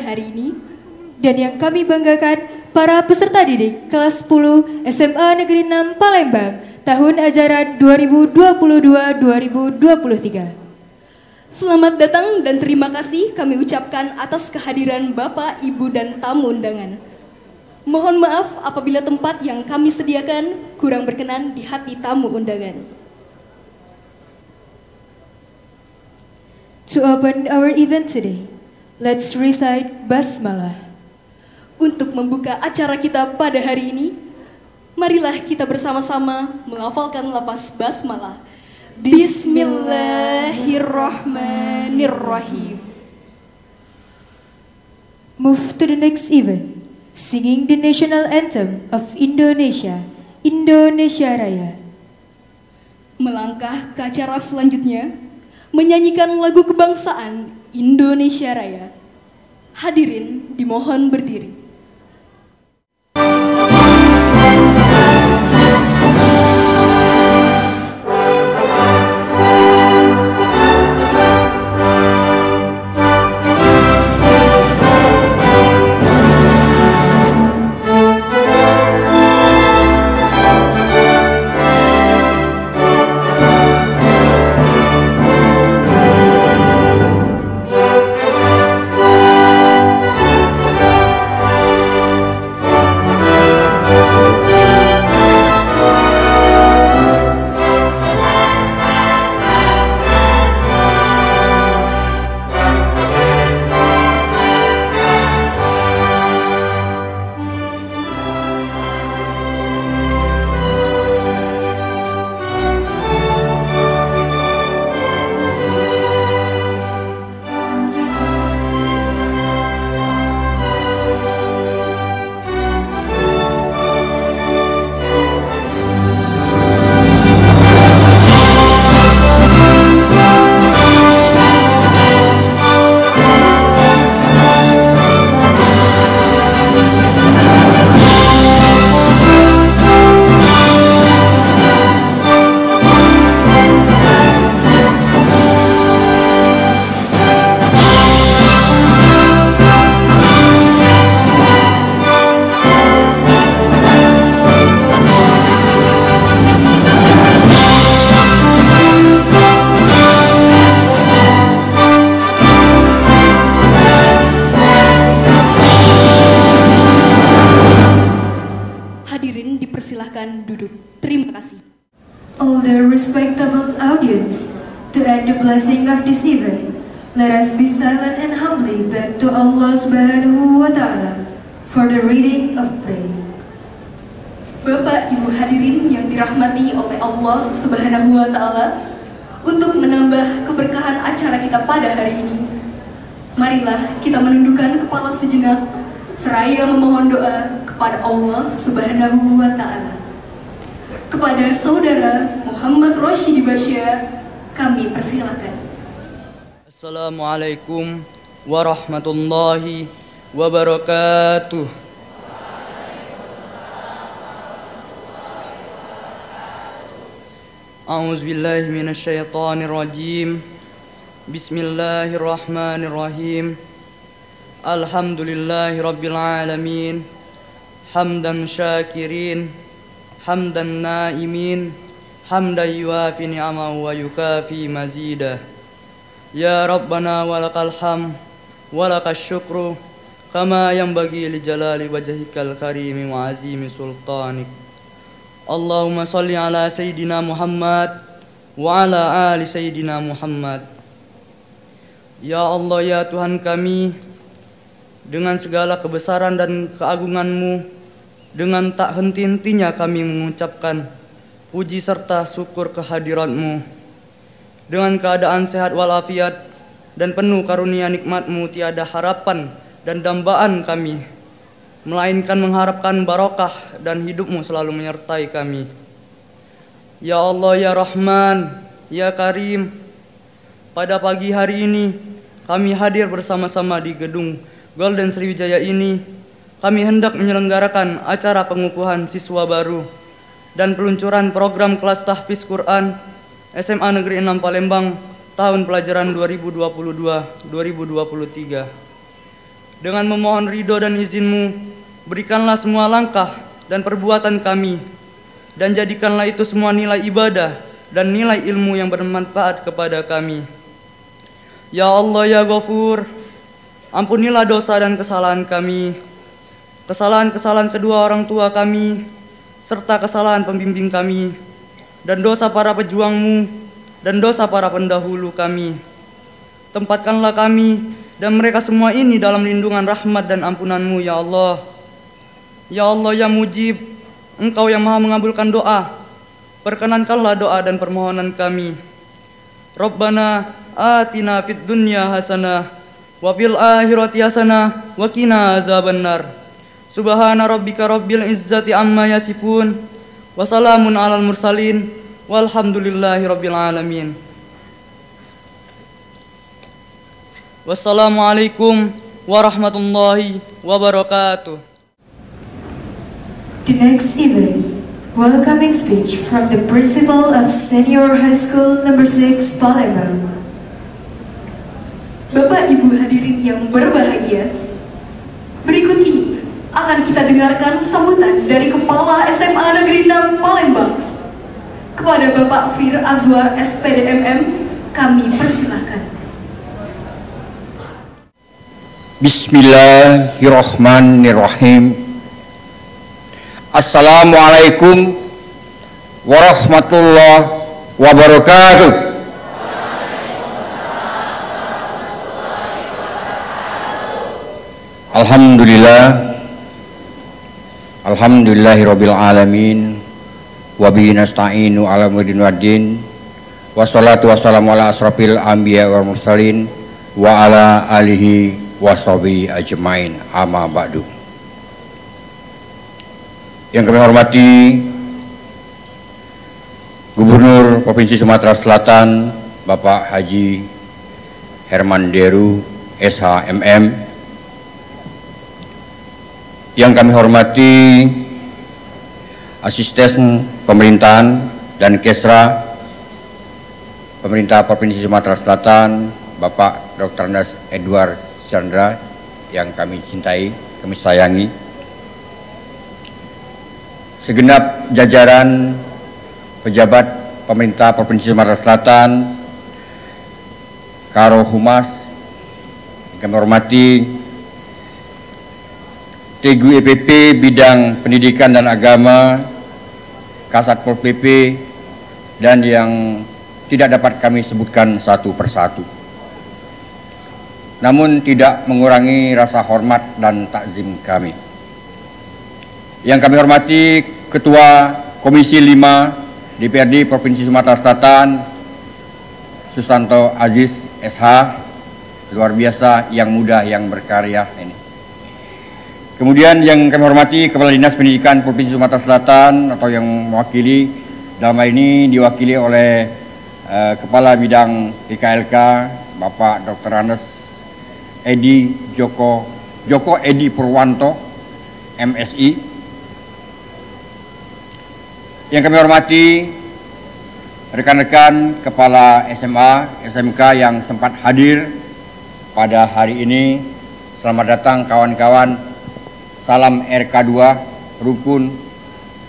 hari ini, dan yang kami banggakan para peserta didik kelas 10 SMA Negeri 6 Palembang tahun ajaran 2022-2023. Selamat datang dan terima kasih kami ucapkan atas kehadiran Bapak, Ibu, dan tamu undangan. Mohon maaf apabila tempat yang kami sediakan kurang berkenan di hati tamu undangan. To open our event today, let's recite Basmalah. Untuk membuka acara kita pada hari ini, marilah kita bersama-sama menghafalkan lafaz Basmalah. Bismillahirrahmanirrahim. Move to the next event, singing the national anthem of Indonesia, Indonesia Raya. Melangkah ke acara selanjutnya, menyanyikan lagu kebangsaan Indonesia Raya. Hadirin dimohon berdiri. Dipersilahkan duduk. Terima kasih. All the respectable audience, to add the blessing of this event, let us be silent and humbly beg to Allah Subhanahu wa Ta'ala for the reading of prayer. Bapak Ibu hadirin yang dirahmati oleh Allah Subhanahu wa Ta'ala, untuk menambah keberkahan acara kita pada hari ini, marilah kita menundukkan kepala sejenak seraya memohon doa kepada Allah Subhanahu wa Ta'ala. Kepada Saudara Muhammad Roshidi Bashir, kami persilakan. Assalamualaikum warahmatullahi wabarakatuh. A'udzubillahi minasyaitonir rajim. Bismillahirrahmanirrahim. Alhamdulillahi rabbil alamin. Hamdan syakirin, hamdan naimin, hamdan yuafi ni'amahu wa yukafi mazidah. Ya Rabbana walakal ham, walakal syukru, kama yanbaghi li jalali wajhikal karimi wa azimi sultanik. Allahumma salli ala Sayyidina Muhammad wa ala ali Sayyidina Muhammad. Ya Allah, ya Tuhan kami, dengan segala kebesaran dan keagungan-Mu, dengan tak henti-hentinya kami mengucapkan puji serta syukur kehadirat-Mu. Dengan keadaan sehat walafiat dan penuh karunia nikmat-Mu, tiada harapan dan dambaan kami, melainkan mengharapkan barokah dan hidup-Mu selalu menyertai kami. Ya Allah, ya Rahman, ya Karim, pada pagi hari ini kami hadir bersama-sama di gedung Golden Sriwijaya ini. Kami hendak menyelenggarakan acara pengukuhan siswa baru dan peluncuran program kelas tahfiz Quran SMA Negeri 6 Palembang tahun pelajaran 2022-2023. Dengan memohon ridho dan izin-Mu, berikanlah semua langkah dan perbuatan kami, dan jadikanlah itu semua nilai ibadah dan nilai ilmu yang bermanfaat kepada kami. Ya Allah ya Ghafur, ampunilah dosa dan kesalahan kami, kesalahan-kesalahan kedua orang tua kami, serta kesalahan pembimbing kami, dan dosa para pejuang-Mu, dan dosa para pendahulu kami. Tempatkanlah kami dan mereka semua ini dalam lindungan rahmat dan ampunan-Mu ya Allah. Ya Allah ya Mujib, Engkau yang maha mengabulkan doa, perkenankanlah doa dan permohonan kami. Rabbana atina fid dunya hasanah wa fil akhirati hasanah wa qina azabannar. Subhana rabbika rabbil izzati amma yasifun wa salamun alal mursalin walhamdulillahi rabbil alamin. Wassalamualaikum warahmatullahi wabarakatuh. The next evening, welcoming speech from the principal of Senior High School Number 6 Palembang. Bapak Ibu hadirin yang berbahagia, berikut ini akan kita dengarkan sambutan dari Kepala SMA Negeri 6 Palembang. Kepada Bapak Fir Azwar SPD MM, kami persilahkan. Bismillahirrahmanirrahim. Assalamualaikum warahmatullahi wabarakatuh. Alhamdulillahirabbil alamin wa bihi nasta'inu ala umuri waddin wassalatu wassalamu ala asrofil anbiya wal mursalin wa ala alihi washabihi ajmain, amma ba'du. Yang kami hormati Gubernur Provinsi Sumatera Selatan Bapak Haji Herman Deru SHMM, yang kami hormati Asisten Pemerintahan dan Kesra Pemerintah Provinsi Sumatera Selatan Bapak Dr. Andes Edward Chandra, yang kami cintai, kami sayangi, segenap jajaran pejabat pemerintah Provinsi Sumatera Selatan, Karo Humas, kami hormati Tegu EPP bidang pendidikan dan agama, Kasatpol PP, dan yang tidak dapat kami sebutkan satu persatu. Namun tidak mengurangi rasa hormat dan takzim kami. Yang kami hormati Ketua Komisi 5 DPRD Provinsi Sumatera Selatan Susanto Aziz SH, luar biasa, yang muda, yang berkarya ini. Kemudian yang kami hormati Kepala Dinas Pendidikan Provinsi Sumatera Selatan, atau yang mewakili, dalam hal ini diwakili oleh Kepala Bidang PKLK Bapak Dr. Andes Joko Edi Purwanto MSI. Yang kami hormati rekan-rekan kepala SMA, SMK yang sempat hadir pada hari ini. Selamat datang kawan-kawan. Salam RK2, rukun,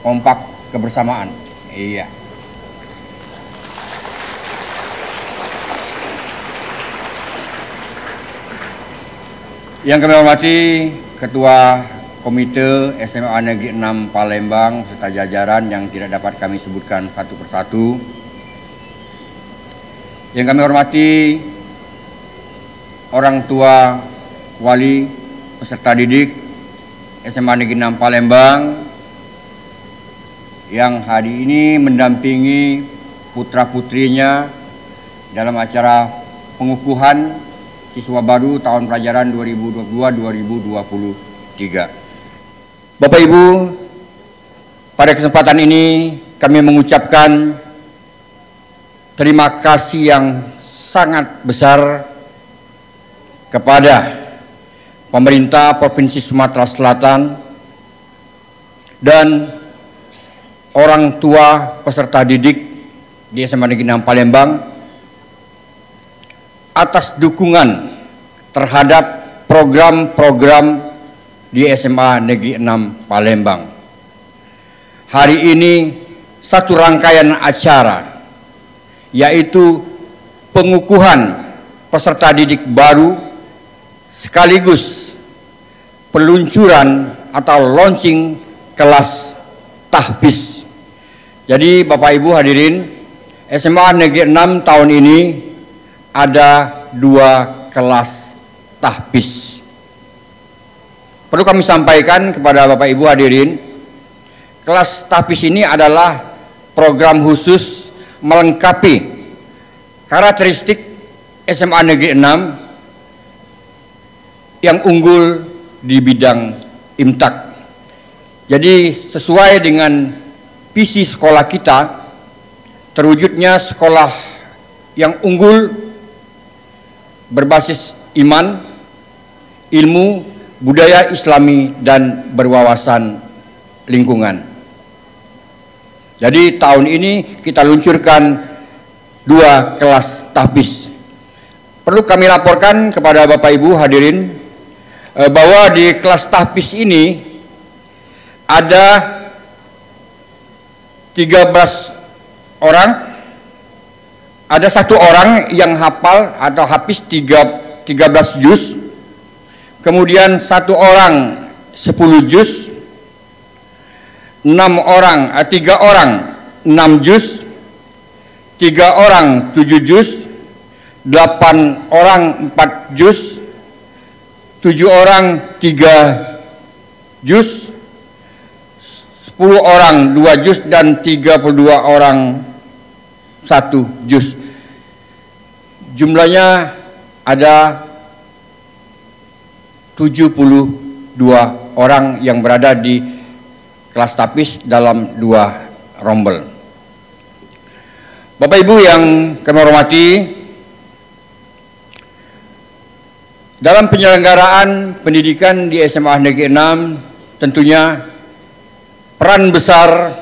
kompak, kebersamaan. Iya. Yang kami hormati Ketua Komite SMA Negeri 6 Palembang serta jajaran yang tidak dapat kami sebutkan satu persatu. Yang kami hormati orang tua, wali, peserta didik SMA Negeri 6 Palembang yang hari ini mendampingi putra-putrinya dalam acara pengukuhan siswa baru tahun pelajaran 2022-2023. Bapak Ibu, pada kesempatan ini kami mengucapkan terima kasih yang sangat besar kepada pemerintah Provinsi Sumatera Selatan dan orang tua peserta didik di SMA Negeri 6 Palembang atas dukungan terhadap program-program di SMA Negeri 6 Palembang. Hari ini satu rangkaian acara, yaitu pengukuhan peserta didik baru sekaligus peluncuran atau launching kelas tahfiz. Jadi Bapak Ibu hadirin, SMA Negeri 6 tahun ini ada 2 kelas tahfiz. Perlu kami sampaikan kepada Bapak Ibu hadirin, kelas tahfiz ini adalah program khusus melengkapi karakteristik SMA Negeri 6 yang unggul di bidang imtak. Jadi sesuai dengan visi sekolah kita, terwujudnya sekolah yang unggul berbasis iman, ilmu, budaya Islami, dan berwawasan lingkungan. Jadi tahun ini kita luncurkan 2 kelas tahfiz. Perlu kami laporkan kepada Bapak Ibu hadirin bahwa di kelas tahfiz ini ada 13 orang, ada 1 orang yang hafal atau hafiz 13 juz, kemudian 1 orang 10 juz, 3 orang 6 juz, 3 orang 7 juz, 8 orang 4 juz, 7 orang 3 juz, 10 orang 2 juz, dan 32 orang 1 juz. Jumlahnya ada 72 orang yang berada di kelas tahfiz dalam 2 rombel. Bapak Ibu yang kami hormati, dalam penyelenggaraan pendidikan di SMA Negeri 6 tentunya peran besar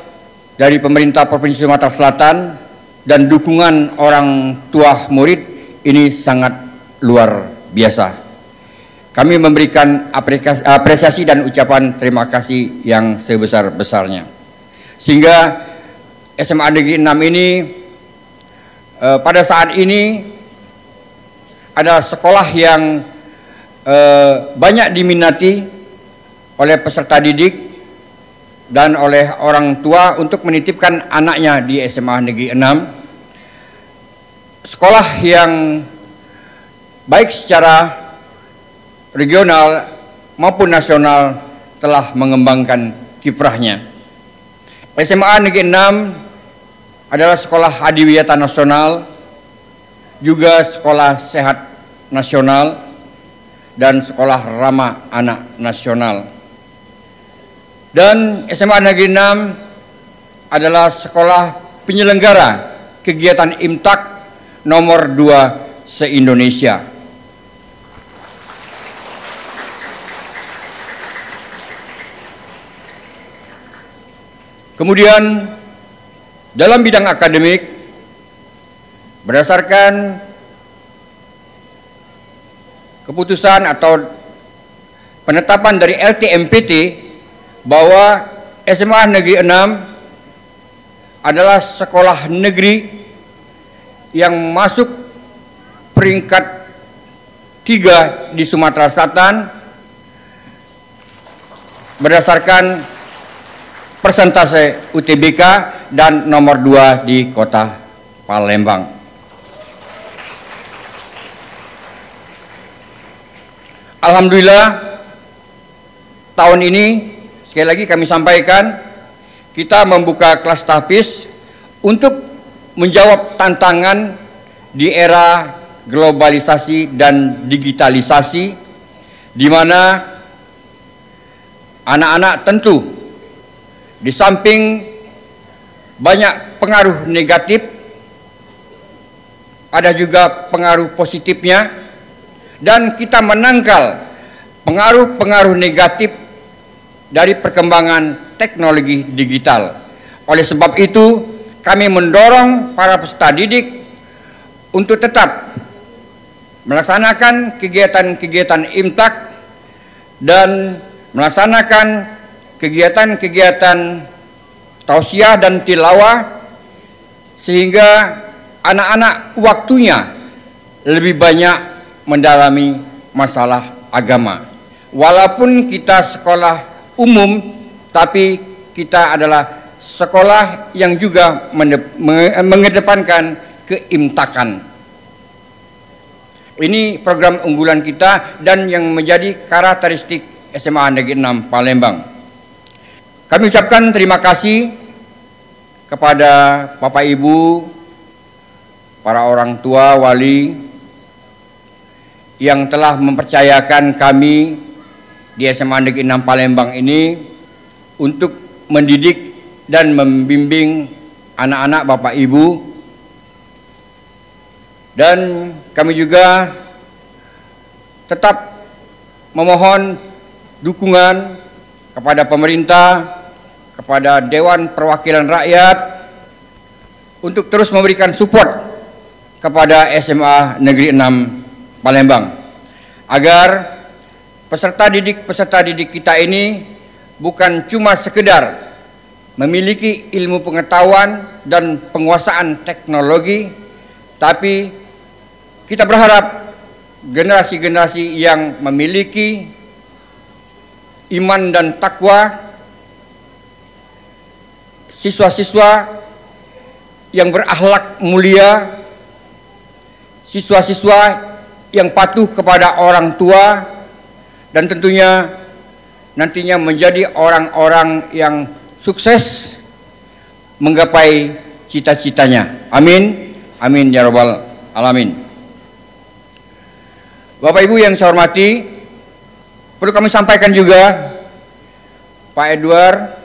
dari pemerintah Provinsi Sumatera Selatan dan dukungan orang tua murid ini sangat luar biasa. Kami memberikan apresiasi dan ucapan terima kasih yang sebesar-besarnya. Sehingga SMA Negeri 6 ini pada saat ini adalah sekolah yang banyak diminati oleh peserta didik dan oleh orang tua untuk menitipkan anaknya di SMA Negeri 6. Sekolah yang baik secara regional maupun nasional telah mengembangkan kiprahnya. SMA Negeri 6 adalah sekolah adiwiyata nasional, juga sekolah sehat nasional, dan sekolah ramah anak nasional. Dan SMA Negeri 6 adalah sekolah penyelenggara kegiatan imtak nomor 2 se-Indonesia. Kemudian dalam bidang akademik, berdasarkan keputusan atau penetapan dari LTMPT bahwa SMA Negeri 6 adalah sekolah negeri yang masuk peringkat 3 di Sumatera Selatan berdasarkan persentase UTBK dan nomor 2 di Kota Palembang. Alhamdulillah tahun ini sekali lagi kami sampaikan kita membuka kelas tahfiz untuk menjawab tantangan di era globalisasi dan digitalisasi, di mana anak-anak tentu di samping banyak pengaruh negatif, ada juga pengaruh positifnya, dan kita menangkal pengaruh-pengaruh negatif dari perkembangan teknologi digital. Oleh sebab itu, kami mendorong para peserta didik untuk tetap melaksanakan kegiatan-kegiatan imtak dan melaksanakan kegiatan-kegiatan tausiah dan tilawah, sehingga anak-anak waktunya lebih banyak mendalami masalah agama. Walaupun kita sekolah umum, tapi kita adalah sekolah yang juga mengedepankan keimtakan. Ini program unggulan kita dan yang menjadi karakteristik SMA Negeri 6 Palembang. Kami ucapkan terima kasih kepada Bapak Ibu, para orang tua, wali yang telah mempercayakan kami di SMA Negeri 6 Palembang ini untuk mendidik dan membimbing anak-anak Bapak Ibu. Dan kami juga tetap memohon dukungan kepada pemerintah, kepada Dewan Perwakilan Rakyat untuk terus memberikan support kepada SMA Negeri 6 Palembang, agar peserta didik kita ini bukan cuma sekedar memiliki ilmu pengetahuan dan penguasaan teknologi, tapi kita berharap generasi-generasi yang memiliki iman dan takwa, siswa-siswa yang berakhlak mulia, siswa-siswa yang patuh kepada orang tua, dan tentunya nantinya menjadi orang-orang yang sukses menggapai cita-citanya. Amin, amin ya rabbal alamin. Bapak Ibu yang saya hormati, perlu kami sampaikan juga, Pak Edward,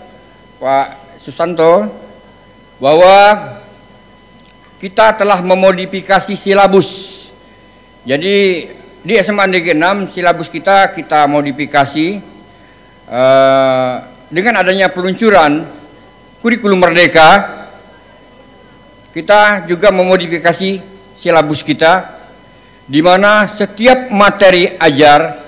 Pak Susanto, bahwa kita telah memodifikasi silabus. Jadi di SMA Negeri 6 silabus kita modifikasi dengan adanya peluncuran kurikulum merdeka. Kita juga memodifikasi silabus kita, di mana setiap materi ajar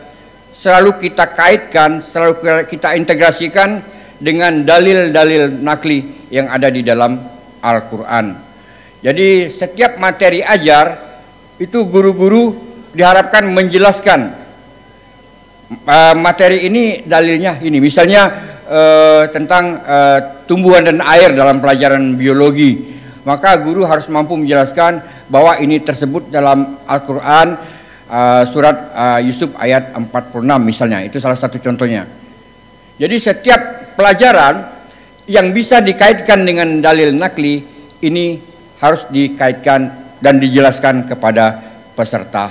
selalu kita kaitkan, selalu kita integrasikan dengan dalil-dalil nakli yang ada di dalam Al-Quran. Jadi setiap materi ajar itu guru-guru diharapkan menjelaskan materi ini, dalilnya ini. Misalnya tentang tumbuhan dan air dalam pelajaran biologi, maka guru harus mampu menjelaskan bahwa ini tersebut dalam Al-Quran, surat Yusuf ayat 46 misalnya. Itu salah satu contohnya. Jadi setiap pelajaran yang bisa dikaitkan dengan dalil nakli ini harus dikaitkan dan dijelaskan kepada peserta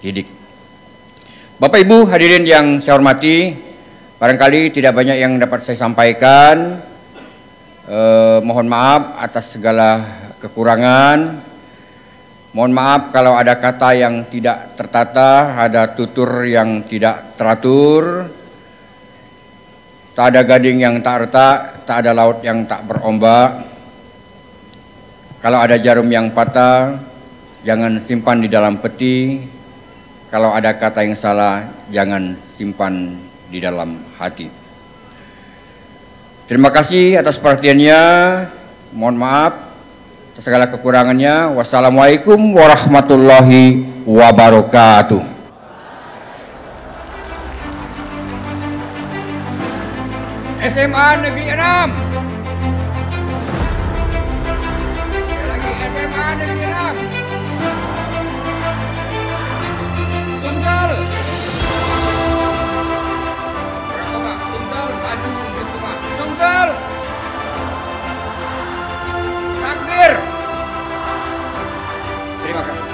didik. Bapak Ibu hadirin yang saya hormati, barangkali tidak banyak yang dapat saya sampaikan. Mohon maaf atas segala kekurangan. Mohon maaf kalau ada kata yang tidak tertata, ada tutur yang tidak teratur, tak ada gading yang tak retak, tak ada laut yang tak berombak. Kalau ada jarum yang patah, jangan simpan di dalam peti. Kalau ada kata yang salah, jangan simpan di dalam hati. Terima kasih atas perhatiannya. Mohon maaf atas segala kekurangannya. Wassalamualaikum warahmatullahi wabarakatuh. SMA Negeri 6. Sekali lagi, SMA Negeri 6. Sumsel. Coba, Sumsel maju mungkin semua. Sumsel. Takbir. Terima kasih.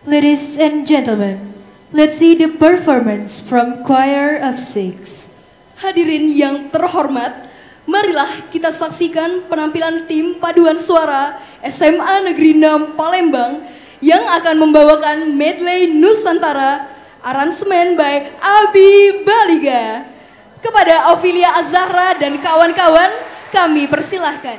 Ladies and gentlemen, let's see the performance from Choir of Six. Hadirin yang terhormat, marilah kita saksikan penampilan tim paduan suara SMA Negeri 6 Palembang yang akan membawakan medley Nusantara, aransemen by Abi Baliga. Kepada Ophelia Azahra dan kawan-kawan, kami persilahkan.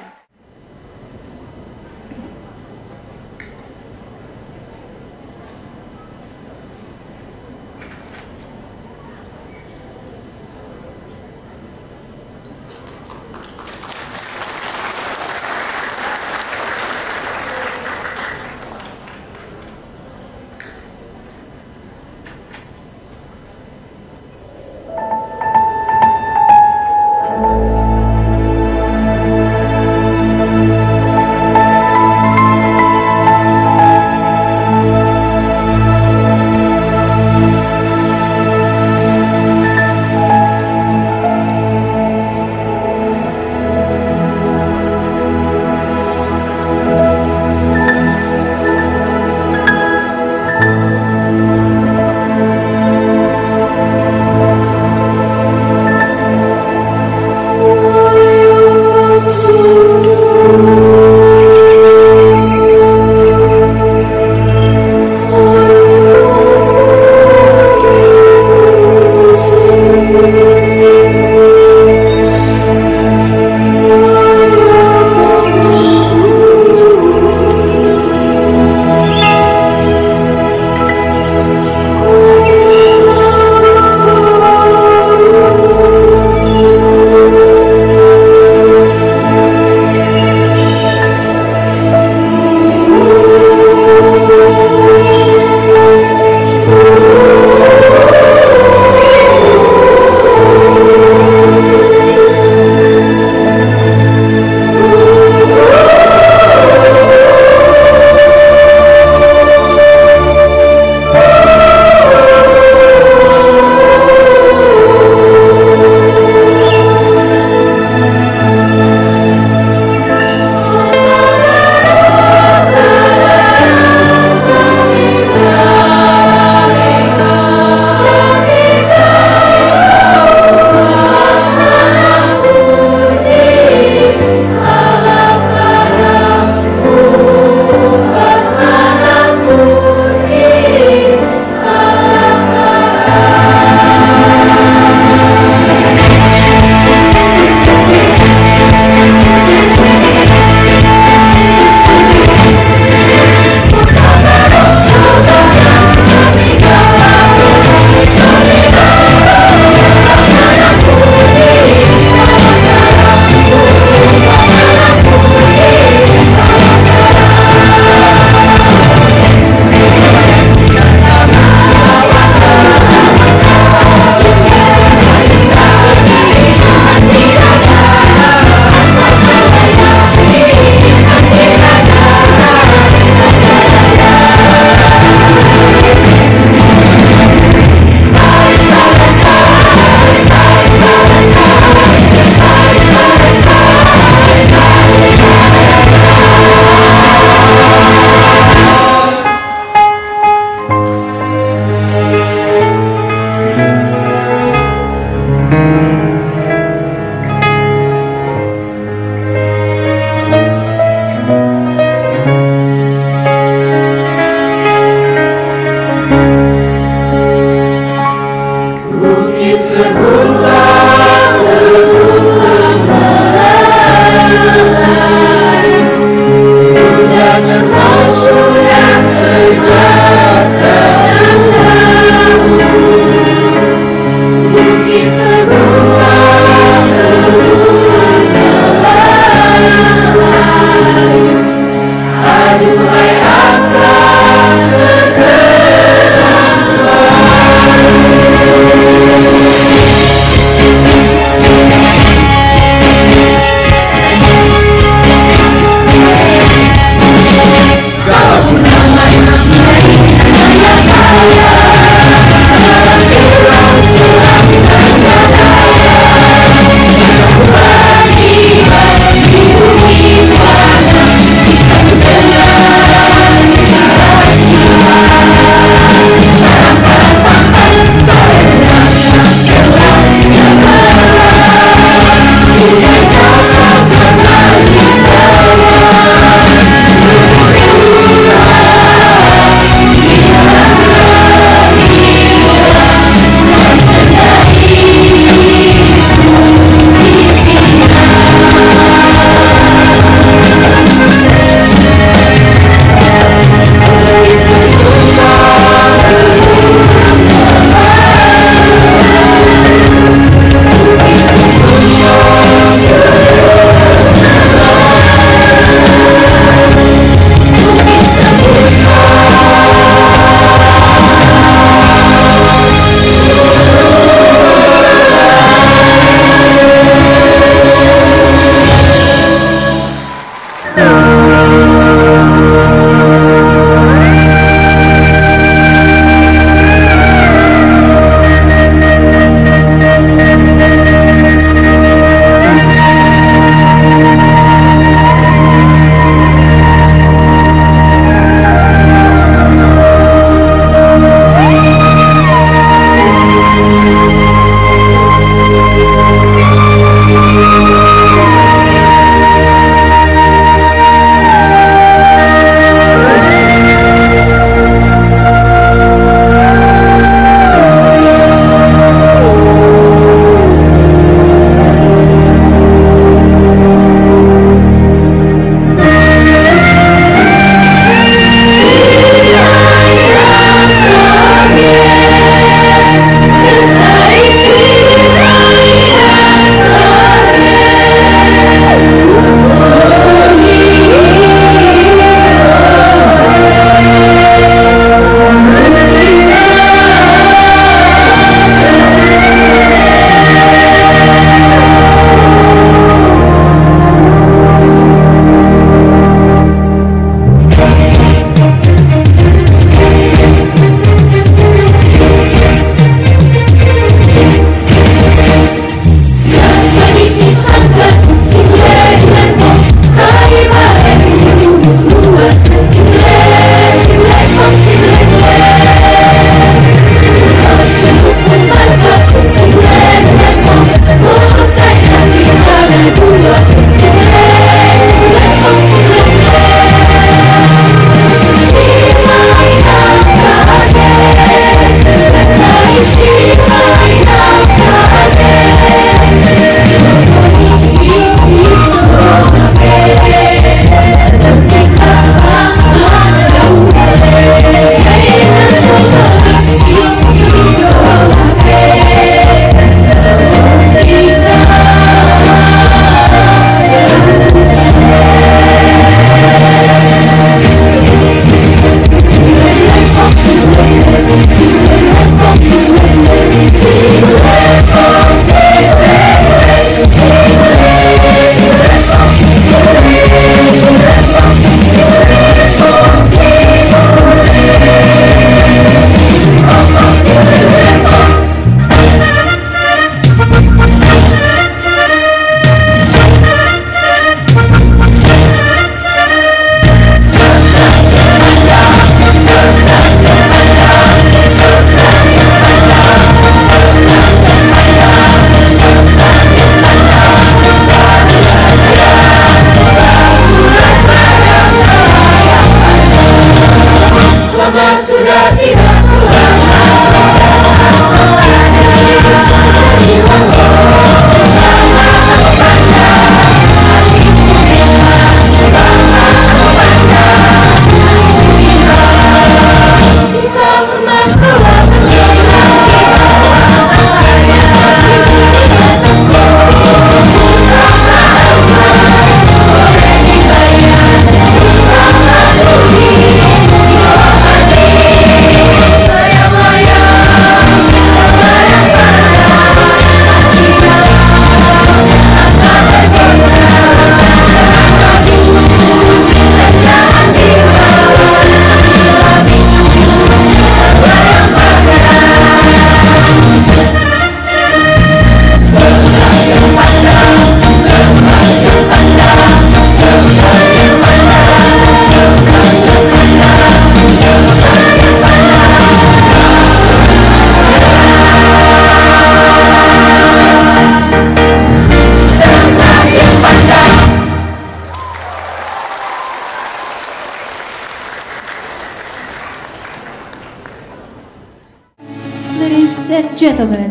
Ladies and gentlemen,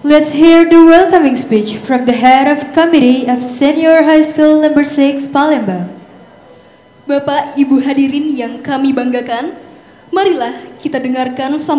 let's hear the welcoming speech from the head of Committee of Senior High School Number 6 Palembang. Bapak, Ibu hadirin yang kami banggakan, marilah kita dengarkan sambutan